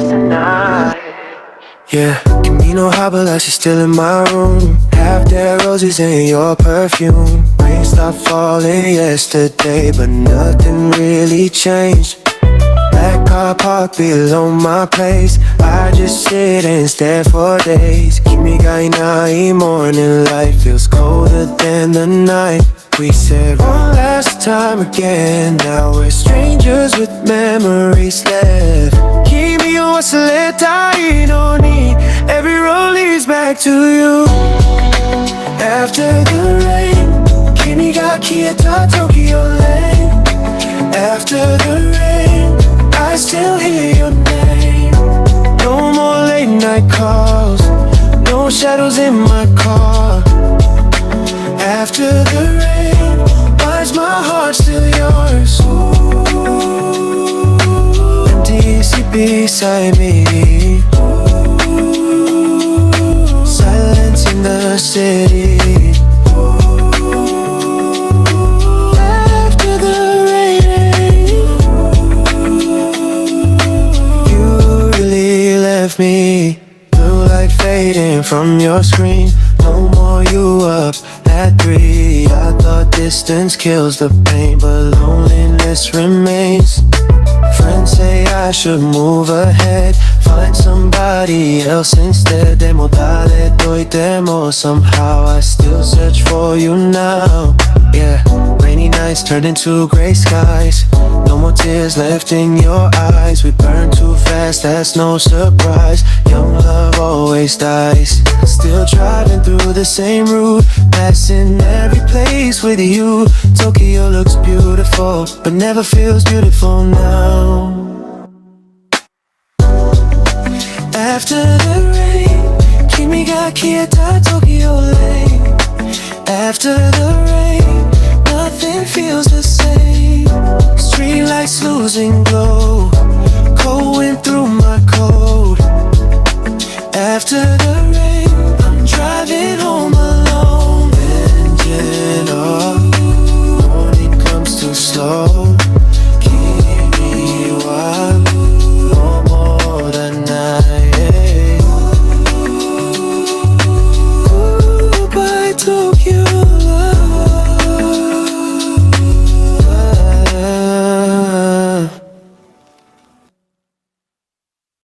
tonight. Yeah,君の歯ブラシ still in my room. Half dead roses in your perfume. Rain stopped falling yesterday, but nothing really changed. Black car parked below my place. I just sit and stare for days. Kimi ga inai, morning light feels colder than the night. We said one last time again. Now we're strangers with memories left. Kimiを忘れたいのに Every road leads back to you. After the rain, 君が消えた Tokyo Lane. After the rain, I still hear your name. No more late night calls, no shadows in my car. After the rain, why is my heart still yours? Empty seat beside me. Silence in the city. After the rain, you really left me. Blue light fading from your screen. No more you up at 3. I thought distance kills the pain, but loneliness remains. Friends say I should move ahead, find somebody else instead. Demo dare to itemo, somehow I still search for you now. Yeah, rainy nights turned into gray skies. No more tears left in your eyes. We burn too fast, that's no surprise. Young love always dies. Still driving through the same route, passing every place with you. Tokyo looks beautiful, but never feels beautiful now. After the rain, Kimi ga kieta Tokyo Lane. After the rain, nothing feels the same. Streetlights losing glow,